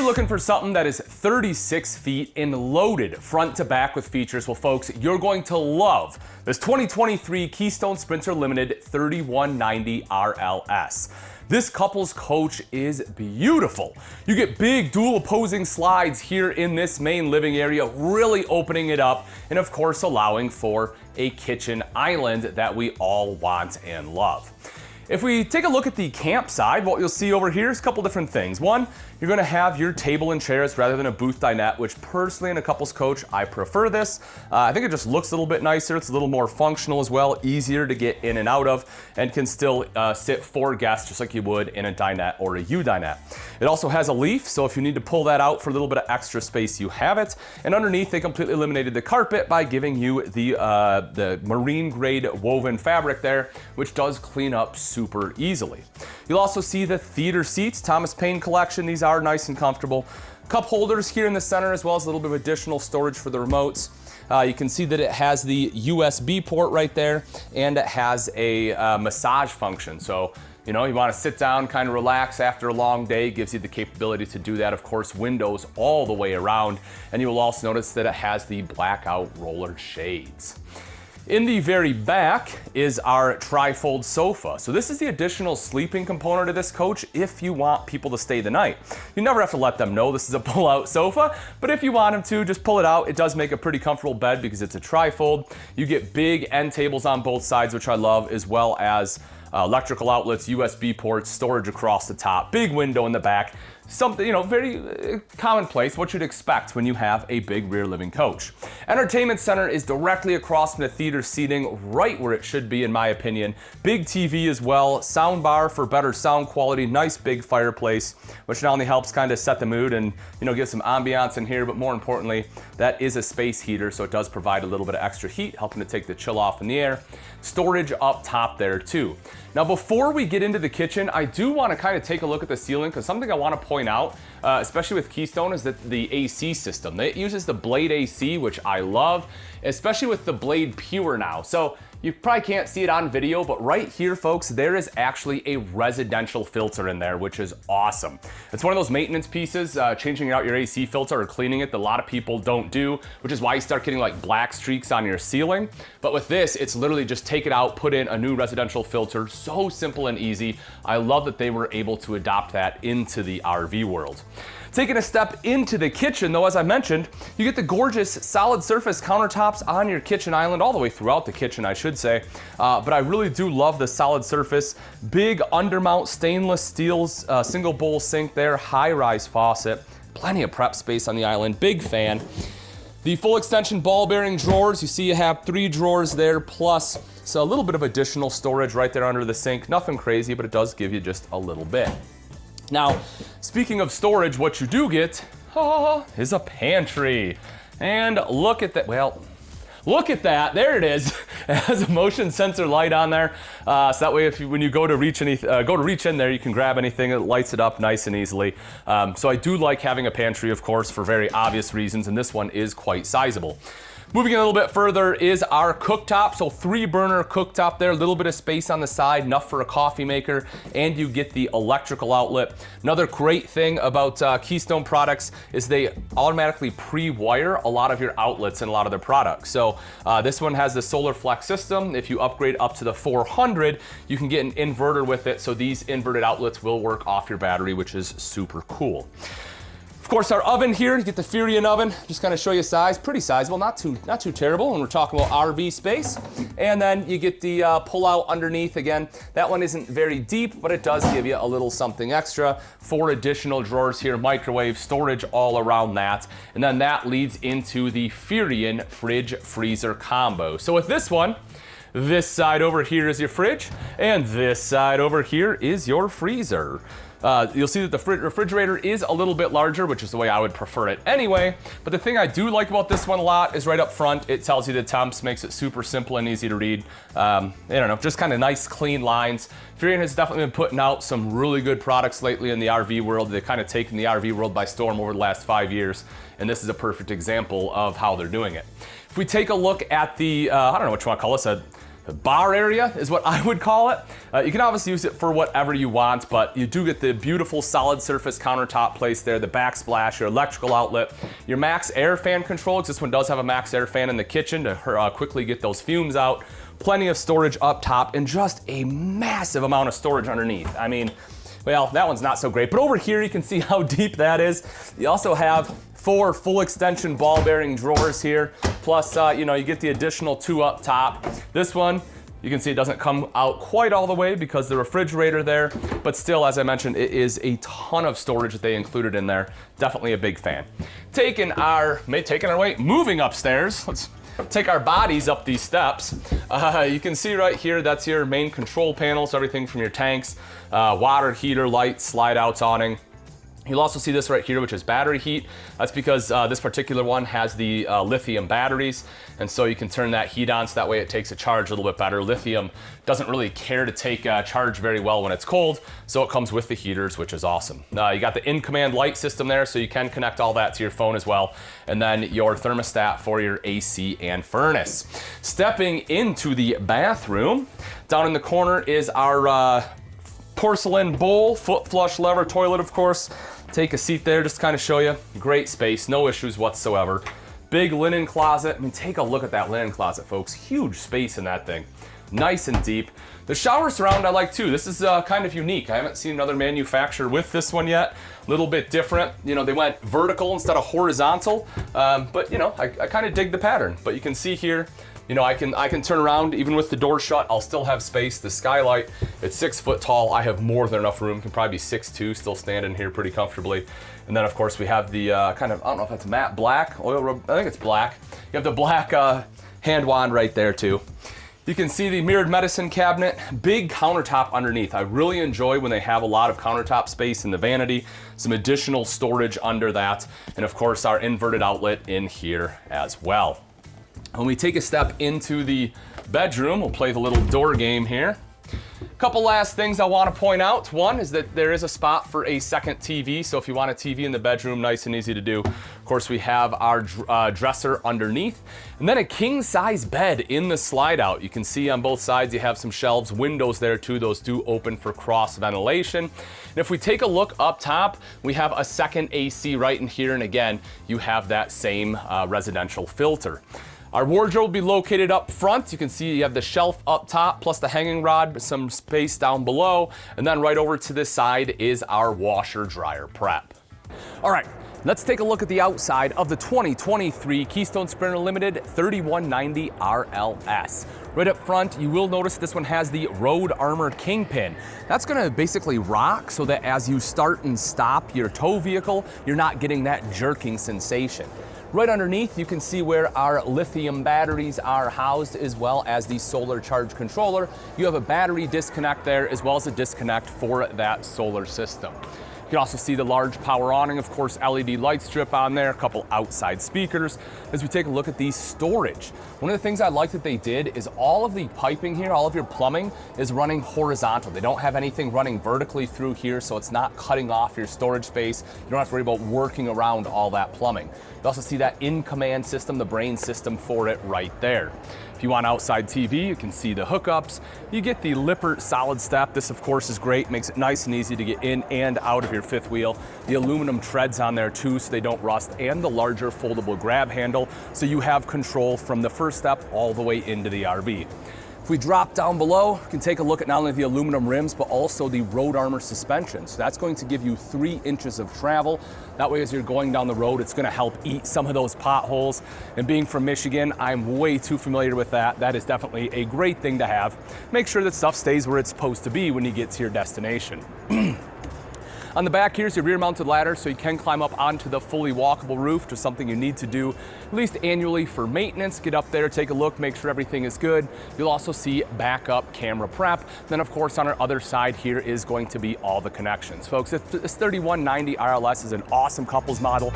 you're looking for something that is 36 feet and loaded front to back with features, well folks, you're going to love this 2023 Keystone Sprinter Limited 3190 RLS. This couple's coach is beautiful. You get big dual opposing slides here in this main living area, really opening it up and of course allowing for a kitchen island that we all want and love. If we take a look at the camp side, what you'll see over here is a couple different things. One, you're gonna have your table and chairs rather than a booth dinette, which personally in a couples coach, I prefer this. I think it just looks a little bit nicer. It's a little more functional as well, easier to get in and out of, and can still sit 4 guests just like you would in a dinette or a U-dinette. It also has a leaf, so if you need to pull that out for a little bit of extra space, you have it. And underneath, they completely eliminated the carpet by giving you the marine grade woven fabric there, which does clean up super easily. You'll also see the theater seats, Thomas Paine collection. These are nice and comfortable. Cup holders here in the center, as well as a little bit of additional storage for the remotes. You can see that it has the USB port right there, and it has a massage function. So, you know, you want to sit down, kind of relax after a long day, gives you the capability to do that. Of course, windows all the way around, and you will also notice that it has the blackout roller shades. In the very back is our tri-fold sofa. So this is the additional sleeping component of this coach if you want people to stay the night. You never have to let them know this is a pull-out sofa, but if you want them to, just pull it out. It does make a pretty comfortable bed because it's a tri-fold. You get big end tables on both sides, which I love, as well as electrical outlets, USB ports, storage across the top, big window in the back. Something, you know, very commonplace, what you'd expect when you have a big rear living coach. Entertainment center is directly across from the theater seating, right where it should be in my opinion. Big TV as well, sound bar for better sound quality, nice big fireplace, which not only helps kind of set the mood and, you know, give some ambiance in here, but more importantly, that is a space heater, so it does provide a little bit of extra heat, helping to take the chill off in the air. Storage up top there too. Now before we get into the kitchen, I do want to kind of take a look at the ceiling, because something I want to point out, especially with Keystone, is that the AC system. It uses the Blade AC, which I love, especially with the Blade Pure now. So you probably can't see it on video, but right here, folks, there is actually a residential filter in there, which is awesome. It's one of those maintenance pieces, changing out your AC filter or cleaning it that a lot of people don't do, which is why you start getting like black streaks on your ceiling. But with this, it's literally just take it out, put in a new residential filter. So simple and easy. I love that they were able to adopt that into the RV world. Taking a step into the kitchen, though, as I mentioned, you get the gorgeous solid surface countertops on your kitchen island, all the way throughout the kitchen, I should say. But I really do love the solid surface. Big undermount stainless steel single bowl sink there, high-rise faucet, plenty of prep space on the island, big fan. The full extension ball bearing drawers, you see you have 3 drawers there, plus so a little bit of additional storage right there under the sink. Nothing crazy, but it does give you just a little bit. Now, speaking of storage, what you do get is a pantry. And look at that, well, look at that, there it is. It has a motion sensor light on there. So that way when you go to reach in there, you can grab anything, it lights it up nice and easily. So I do like having a pantry, of course, for very obvious reasons, and this one is quite sizable. Moving a little bit further is our cooktop. So 3-burner cooktop there, a little bit of space on the side, enough for a coffee maker, and you get the electrical outlet. Another great thing about Keystone products is they automatically pre-wire a lot of your outlets in a lot of their products. So this one has the solar flex system. If you upgrade up to the 400, you can get an inverter with it. So these inverted outlets will work off your battery, which is super cool. Of course, our oven here, you get the Furion oven, just kind of show you size, pretty sizable, not too terrible when we're talking about RV space. And then you get the pull-out underneath. Again, that one isn't very deep, but it does give you a little something extra. 4 additional drawers here, microwave, storage all around that. And then that leads into the Furion fridge freezer combo. So with this one, this side over here is your fridge, and this side over here is your freezer. You'll see that the refrigerator is a little bit larger, which is the way I would prefer it anyway. But the thing I do like about this one a lot is right up front, it tells you the temps, makes it super simple and easy to read. I don't know, just kind of nice, clean lines. Furion has definitely been putting out some really good products lately in the RV world. They've kind of taken the RV world by storm over the last 5 years, and this is a perfect example of how they're doing it. If we take a look at the, I don't know what you want to call this, bar area is what I would call it. You can obviously use it for whatever you want, but you do get the beautiful solid surface countertop placed there, the backsplash, your electrical outlet, your max air fan control, because this one does have a max air fan in the kitchen to quickly get those fumes out. Plenty of storage up top and just a massive amount of storage underneath. I mean, well, that one's not so great, but over here you can see how deep that is. You also have 4 full extension ball bearing drawers here, plus you know, you get the additional 2 up top. This one, you can see it doesn't come out quite all the way because the refrigerator there, but still, as I mentioned, it is a ton of storage that they included in there. Definitely a big fan. Moving upstairs, let's take our bodies up these steps. You can see right here, that's your main control panel, so everything from your tanks, water heater, lights, slide outs, awning. You'll also see this right here, which is battery heat. That's because this particular one has the lithium batteries, and so you can turn that heat on so that way it takes a charge a little bit better. Lithium doesn't really care to take charge very well when it's cold, so it comes with the heaters, which is awesome. You got the in-command light system there, so you can connect all that to your phone as well, and then your thermostat for your AC and furnace. Stepping into the bathroom, down in the corner is our porcelain bowl, foot flush lever toilet, of course. Take a seat there just to kind of show you. Great space, no issues whatsoever. Big linen closet. I mean, take a look at that linen closet, folks. Huge space in that thing. Nice and deep. The shower surround I like too. This is kind of unique. I haven't seen another manufacturer with this one yet. A little bit different. You know, they went vertical instead of horizontal, but you know, I kind of dig the pattern. But you can see here, you know, I can turn around even with the door shut. I'll still have space. The skylight, it's 6 foot tall. I have more than enough room. Can probably be 6'2", still standing here pretty comfortably. And then of course we have the kind of, I don't know if that's matte black, oil rub, I think it's black. You have the black hand wand right there too. You can see the mirrored medicine cabinet, big countertop underneath. I really enjoy when they have a lot of countertop space in the vanity, some additional storage under that, and of course our inverted outlet in here as well. When we take a step into the bedroom, we'll play the little door game here. Couple last things I want to point out. One is that there is a spot for a second TV, so if you want a TV in the bedroom, nice and easy to do. Of course, we have our dresser underneath, and then a king-size bed in the slide-out. You can see on both sides you have some shelves, windows there too. Those do open for cross ventilation. And if we take a look up top, we have a second AC right in here, and again, you have that same residential filter. Our wardrobe will be located up front. You can see you have the shelf up top, plus the hanging rod, some space down below. And then right over to this side is our washer dryer prep. All right, let's take a look at the outside of the 2023 Keystone Sprinter Limited 3190 RLS. Right up front, you will notice this one has the Road Armor Kingpin. That's gonna basically rock so that as you start and stop your tow vehicle, you're not getting that jerking sensation. Right underneath, you can see where our lithium batteries are housed, as well as the solar charge controller. You have a battery disconnect there, as well as a disconnect for that solar system. You can also see the large power awning, of course, LED light strip on there, a couple outside speakers. As we take a look at the storage, one of the things I like that they did is all of the piping here, all of your plumbing is running horizontal. They don't have anything running vertically through here, so it's not cutting off your storage space. You don't have to worry about working around all that plumbing. You also see that in-command system, the brain system for it right there. If you want outside TV, you can see the hookups. You get the Lippert solid step. This, of course, is great. Makes it nice and easy to get in and out of your fifth wheel. The aluminum treads on there too, so they don't rust, and the larger foldable grab handle, so you have control from the first step all the way into the RV. If we drop down below, you can take a look at not only the aluminum rims, but also the Road Armor suspension. So that's going to give you 3 inches of travel. That way, as you're going down the road, it's gonna help eat some of those potholes. And being from Michigan, I'm way too familiar with that. That is definitely a great thing to have. Make sure that stuff stays where it's supposed to be when you get to your destination. On the back, here's your rear-mounted ladder, so you can climb up onto the fully walkable roof, just something you need to do at least annually for maintenance. Get up there, take a look, make sure everything is good. You'll also see backup camera prep. Then, of course, on our other side here is going to be all the connections. Folks, this 3190 RLS is an awesome couples model.